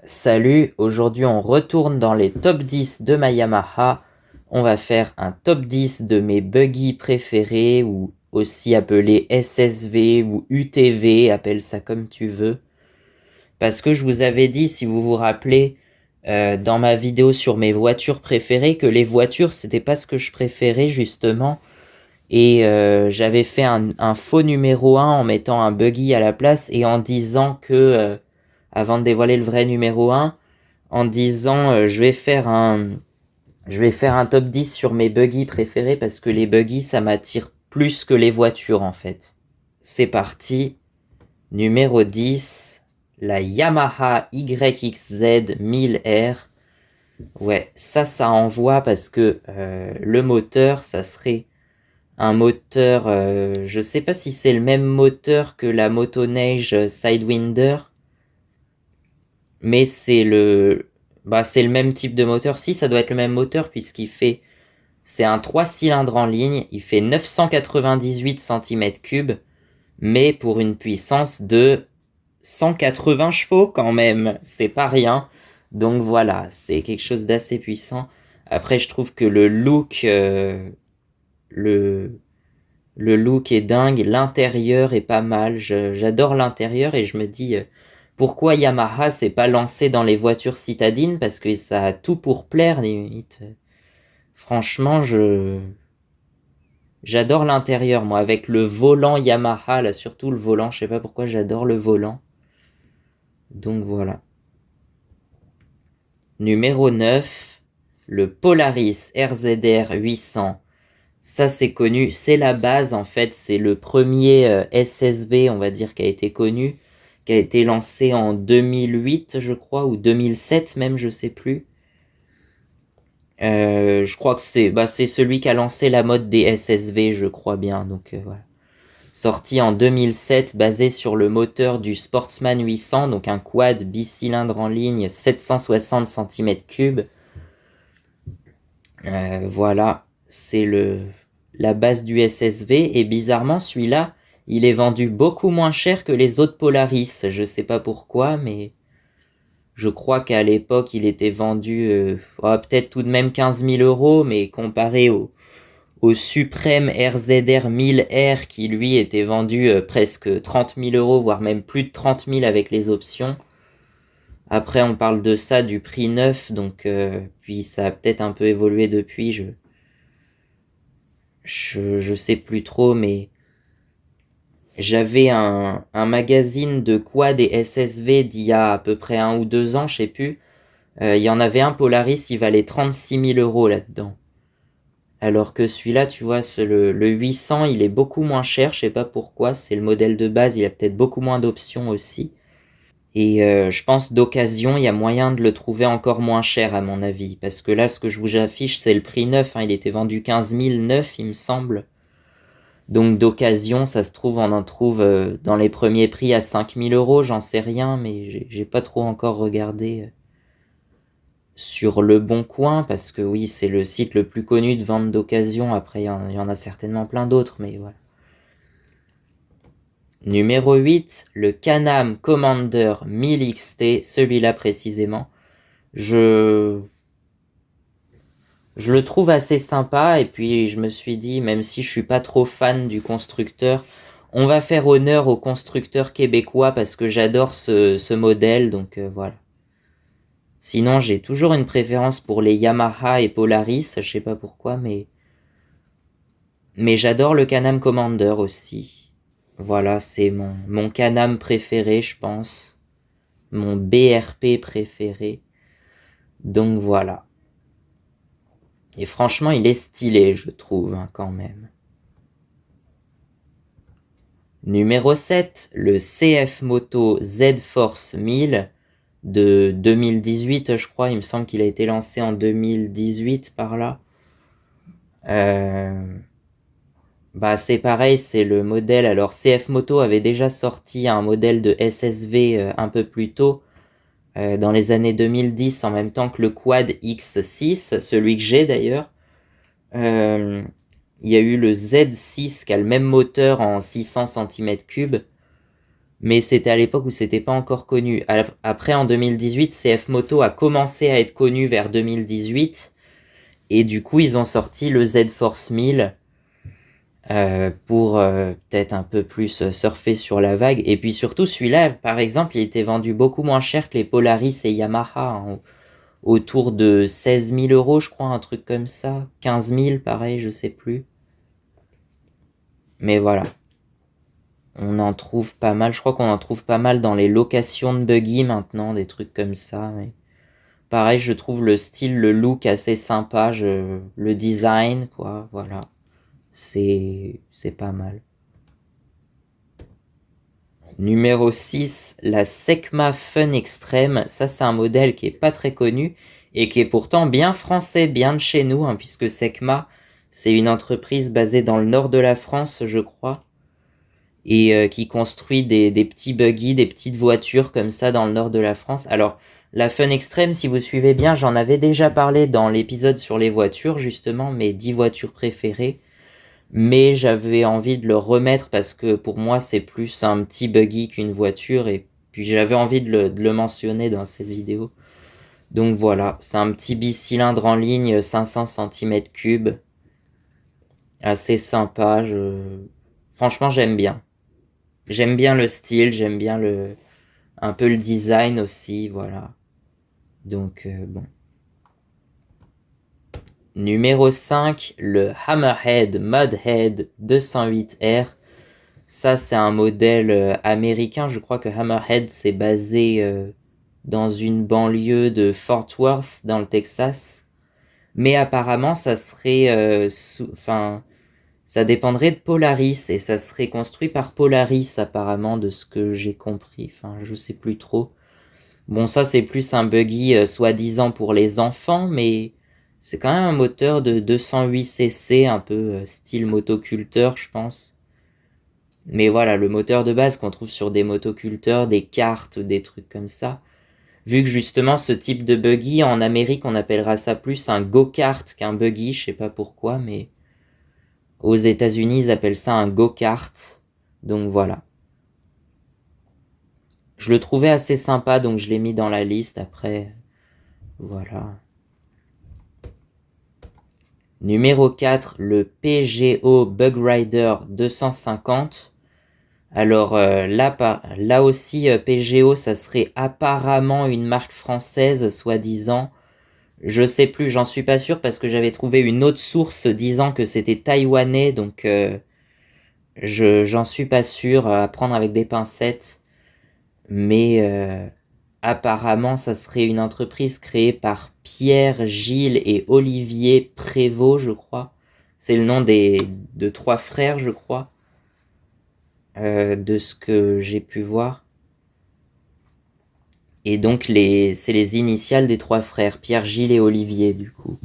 Salut, aujourd'hui on retourne dans les top 10 de ma Yamaha. On va faire un top 10 de mes buggy préférés ou aussi appelés SSV ou UTV, appelle ça comme tu veux. Parce que je vous avais dit, si vous vous rappelez, dans ma vidéo sur mes voitures préférées, que les voitures c'était pas ce que je préférais justement. Et j'avais fait un faux numéro 1 en mettant un buggy à la place et en disant que, avant de dévoiler le vrai numéro 1, en disant je vais faire un top 10 sur mes buggy préférés parce que les buggy ça m'attire plus que les voitures en fait. C'est parti. Numéro 10, la Yamaha YXZ 1000R. Ouais, ça envoie parce que le moteur, ça serait un moteur, je sais pas si c'est le même moteur que la Motoneige Sidewinder, mais c'est le même type de moteur. Si, ça doit être le même moteur c'est un 3 cylindres en ligne, il fait 998 cm3, mais pour une puissance de 180 chevaux quand même, c'est pas rien. Donc voilà, c'est quelque chose d'assez puissant. Après, je trouve que le, le look est dingue, l'intérieur est pas mal. J'adore l'intérieur et je me dis pourquoi Yamaha s'est pas lancé dans les voitures citadines parce que ça a tout pour plaire limite. Franchement, j'adore l'intérieur moi avec le volant Yamaha là, surtout le volant, je sais pas pourquoi j'adore le volant. Donc voilà. Numéro 9, le Polaris RZR 800. Ça c'est connu, c'est la base en fait, c'est le premier SSV on va dire qui a été connu, qui a été lancé en 2008 je crois, ou 2007 même, je sais plus. Je crois que c'est celui qui a lancé la mode des SSV, je crois bien, donc voilà. Sorti en 2007, basé sur le moteur du Sportsman 800, donc un quad bicylindre en ligne, 760 cm3. Voilà, la base du SSV. Et bizarrement, celui-là, il est vendu beaucoup moins cher que les autres Polaris. Je sais pas pourquoi, mais je crois qu'à l'époque, il était vendu peut-être tout de même 15 000 euros, mais comparé au suprême RZR 1000R qui lui était vendu presque 30 000 euros, voire même plus de 30 000 avec les options. Après, on parle de ça du prix neuf, donc puis ça a peut-être un peu évolué depuis. Je sais plus trop, mais j'avais un magazine de quad et SSV d'il y a à peu près 1 ou 2 ans, je sais plus. Il y en avait un Polaris, il valait 36 000 euros là-dedans. Alors que celui-là, tu vois, le 800, il est beaucoup moins cher, je sais pas pourquoi. C'est le modèle de base, il a peut-être beaucoup moins d'options aussi. Et je pense d'occasion, il y a moyen de le trouver encore moins cher à mon avis. Parce que là, ce que je vous affiche, c'est le prix neuf, hein. Il était vendu 15 000 neuf, il me semble. Donc d'occasion, ça se trouve, on en trouve dans les premiers prix à 5 000 euros, j'en sais rien, mais j'ai pas trop encore regardé sur Le Bon Coin, parce que oui, c'est le site le plus connu de vente d'occasion. Après, il y en a certainement plein d'autres, mais voilà. Numéro 8, le Can-Am Commander 1000 XT, celui-là précisément. Je, je le trouve assez sympa et puis je me suis dit, même si je suis pas trop fan du constructeur, on va faire honneur au constructeur québécois parce que j'adore ce modèle, donc voilà. Sinon, j'ai toujours une préférence pour les Yamaha et Polaris, je sais pas pourquoi, mais j'adore le Can-Am Commander aussi. Voilà, c'est mon Can-Am préféré, je pense. Mon BRP préféré. Donc voilà. Et franchement, il est stylé, je trouve, hein, quand même. Numéro 7, le CF Moto Z-Force 1000 de 2018, je crois. Il me semble qu'il a été lancé en 2018 par là. Bah c'est pareil, c'est le modèle. Alors CF Moto avait déjà sorti un modèle de SSV un peu plus tôt, dans les années 2010, en même temps que le Quad X6, celui que j'ai d'ailleurs. Euh, il y a eu le Z6 qui a le même moteur en 600 cm3. mais c'était à l'époque où c'était pas encore connu. Après, en 2018, CF Moto a commencé à être connu vers 2018, et du coup, ils ont sorti le Z-Force 1000 pour peut-être un peu plus surfer sur la vague. Et puis surtout, celui-là, par exemple, il était vendu beaucoup moins cher que les Polaris et Yamaha, hein, autour de 16 000 euros, je crois, un truc comme ça. 15 000, pareil, je sais plus. Mais voilà, on en trouve pas mal. Je crois qu'on en trouve pas mal dans les locations de buggy maintenant, des trucs comme ça. Mais pareil, je trouve le style, le look assez sympa, le design, quoi, voilà. C'est pas mal. Numéro 6, la Secma Fun Extreme. Ça, c'est un modèle qui est pas très connu et qui est pourtant bien français, bien de chez nous, hein, puisque Secma, c'est une entreprise basée dans le nord de la France, je crois, et qui construit des petits buggy, des petites voitures comme ça dans le nord de la France. Alors, la Fun Extreme, si vous suivez bien, j'en avais déjà parlé dans l'épisode sur les voitures, justement, mes 10 voitures préférées. Mais j'avais envie de le remettre parce que pour moi c'est plus un petit buggy qu'une voiture et puis j'avais envie de le mentionner dans cette vidéo. Donc voilà, c'est un petit bicylindre en ligne 500 cm3, assez sympa. Franchement j'aime bien. J'aime bien le style, j'aime bien un peu le design aussi, voilà. Donc bon. Numéro 5, le Hammerhead Mudhead 208R. Ça, c'est un modèle américain. Je crois que Hammerhead, c'est basé dans une banlieue de Fort Worth, dans le Texas. Mais apparemment, ça serait... Enfin, ça dépendrait de Polaris, et ça serait construit par Polaris, apparemment, de ce que j'ai compris. Enfin, je sais plus trop. Bon, ça, c'est plus un buggy soi-disant pour les enfants, mais c'est quand même un moteur de 208 cc, un peu style motoculteur, je pense. Mais voilà, le moteur de base qu'on trouve sur des motoculteurs, des karts, des trucs comme ça. Vu que justement ce type de buggy, en Amérique, on appellera ça plus un go-kart qu'un buggy, je sais pas pourquoi, mais aux États-Unis, ils appellent ça un go-kart. Donc voilà. Je le trouvais assez sympa, donc je l'ai mis dans la liste. Après, voilà. Numéro 4, le PGO Bug Rider 250. Alors là aussi, PGO, ça serait apparemment une marque française, soi-disant. Je sais plus, j'en suis pas sûr parce que j'avais trouvé une autre source disant que c'était taïwanais, donc j'en suis pas sûr, à prendre avec des pincettes. Mais apparemment, ça serait une entreprise créée par Pierre, Gilles et Olivier Prévost, je crois. C'est le nom de trois frères, je crois, de ce que j'ai pu voir. Et donc c'est les initiales des trois frères, Pierre, Gilles et Olivier, du coup.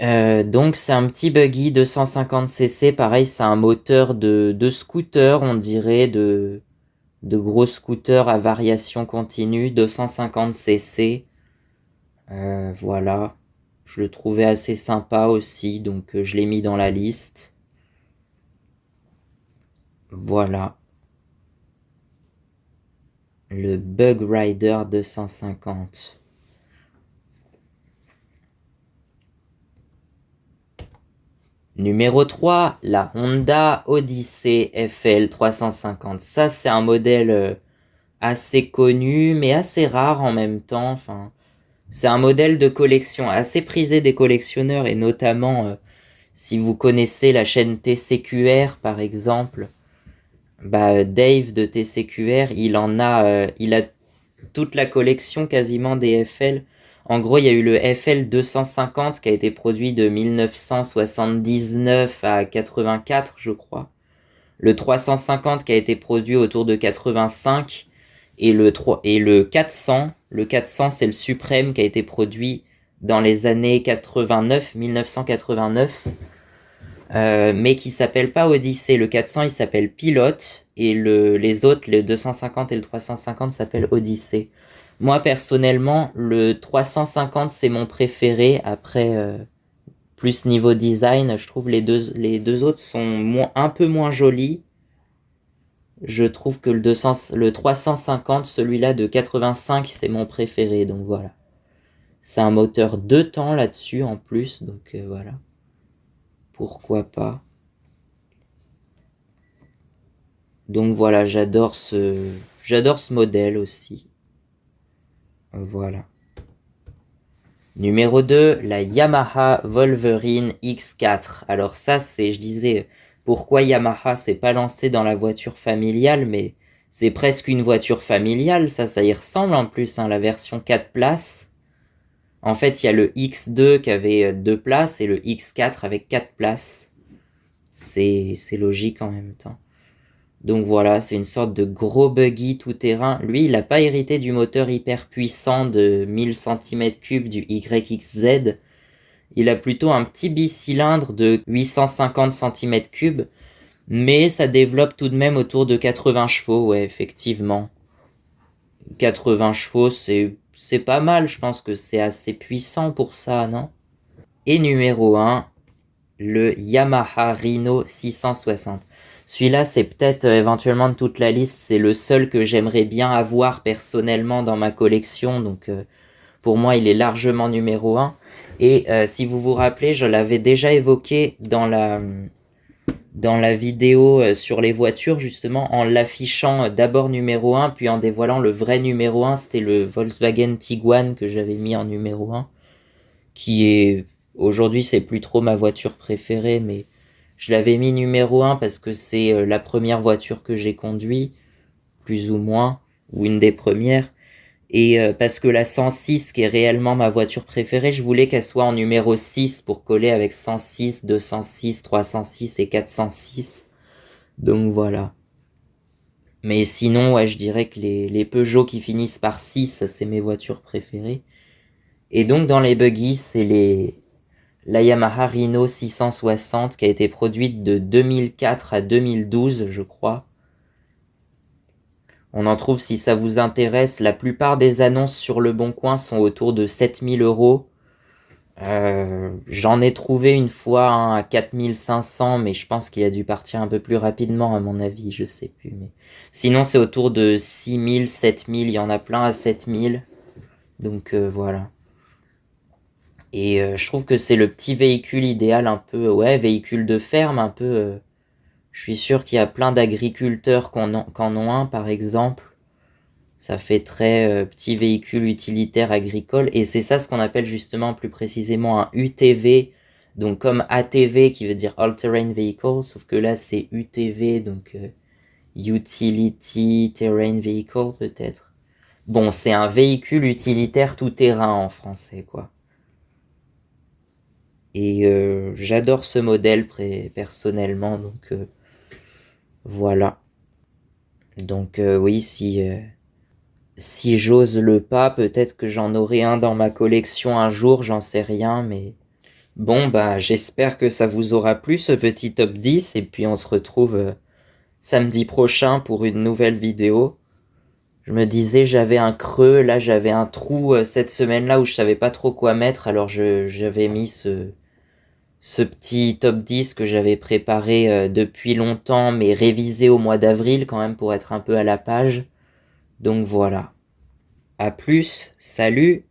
Donc c'est un petit buggy 250 cc, pareil, c'est un moteur de scooter, on dirait, de gros scooters à variation continue, 250 cc. Voilà, je le trouvais assez sympa aussi, donc je l'ai mis dans la liste. Voilà, le Bug Rider 250. Numéro 3, la Honda Odyssey FL 350. Ça, c'est un modèle assez connu, mais assez rare en même temps. Enfin, c'est un modèle de collection assez prisé des collectionneurs, et notamment si vous connaissez la chaîne TCQR, par exemple, bah, Dave de TCQR, il a toute la collection quasiment des FL. En gros, il y a eu le FL 250 qui a été produit de 1979 à 84, je crois. Le 350 qui a été produit autour de 85. Et le 400. Le 400, c'est le suprême qui a été produit dans les années 89, 1989. Mais qui s'appelle pas Odyssey. Le 400, il s'appelle Pilote. Et les autres, le 250 et le 350, s'appellent Odyssey. Moi, personnellement, le 350, c'est mon préféré. Après, plus niveau design, je trouve les deux autres sont un peu moins jolis. Je trouve que le 350, celui-là de 85, c'est mon préféré, donc voilà. C'est un moteur 2 temps là-dessus en plus, donc voilà. Pourquoi pas. Donc voilà, j'adore ce modèle aussi. Voilà. Numéro 2, la Yamaha Wolverine X4. Alors ça, je disais, pourquoi Yamaha s'est pas lancé dans la voiture familiale, mais c'est presque une voiture familiale, ça y ressemble en plus, hein, la version 4 places. En fait, il y a le X2 qui avait 2 places et le X4 avec 4 places. C'est logique en même temps. Donc voilà, c'est une sorte de gros buggy tout-terrain. Lui, il n'a pas hérité du moteur hyper puissant de 1000 cm3 du YXZ. Il a plutôt un petit bicylindre de 850 cm3, mais ça développe tout de même autour de 80 chevaux, ouais, effectivement. 80 chevaux, c'est pas mal, je pense que c'est assez puissant pour ça, non? Et numéro 1, le Yamaha Rhino 660. Celui-là, c'est peut-être éventuellement de toute la liste, c'est le seul que j'aimerais bien avoir personnellement dans ma collection, donc pour moi, il est largement numéro 1. Et si vous vous rappelez, je l'avais déjà évoqué dans la vidéo sur les voitures, justement, en l'affichant d'abord numéro 1, puis en dévoilant le vrai numéro 1, c'était le Volkswagen Tiguan que j'avais mis en numéro 1, qui est... Aujourd'hui, c'est plus trop ma voiture préférée, mais je l'avais mis numéro 1 parce que c'est la première voiture que j'ai conduite, plus ou moins, ou une des premières. Et parce que la 106, qui est réellement ma voiture préférée, je voulais qu'elle soit en numéro 6 pour coller avec 106, 206, 306 et 406. Donc voilà. Mais sinon, ouais, je dirais que les Peugeot qui finissent par 6, c'est mes voitures préférées. Et donc dans les buggy, c'est la Yamaha Rhino 660 qui a été produite de 2004 à 2012, je crois. On en trouve, si ça vous intéresse, la plupart des annonces sur Le Bon Coin sont autour de 7000 euros. J'en ai trouvé une fois un à 4500, mais je pense qu'il a dû partir un peu plus rapidement à mon avis, je sais plus. Mais sinon, c'est autour de 6000, 7000, il y en a plein à 7000. Donc voilà. Et je trouve que c'est le petit véhicule idéal, un peu, ouais, véhicule de ferme, un peu. Je suis sûr qu'il y a plein d'agriculteurs qu'en ont un, par exemple. Ça fait très petit véhicule utilitaire agricole. Et c'est ça ce qu'on appelle justement plus précisément un UTV. Donc comme ATV qui veut dire All Terrain Vehicle. Sauf que là c'est UTV, donc Utility Terrain Vehicle peut-être. Bon, c'est un véhicule utilitaire tout-terrain en français, quoi. Et j'adore ce modèle personnellement. Donc voilà. Donc oui, si j'ose le pas, peut-être que j'en aurai un dans ma collection un jour, j'en sais rien, mais... Bon, bah, j'espère que ça vous aura plu, ce petit top 10, et puis on se retrouve samedi prochain pour une nouvelle vidéo. Je me disais, j'avais un creux, là, j'avais un trou cette semaine-là où je savais pas trop quoi mettre, alors j'avais mis ce petit top 10 que j'avais préparé depuis longtemps, mais révisé au mois d'avril quand même pour être un peu à la page. Donc voilà. À plus, salut!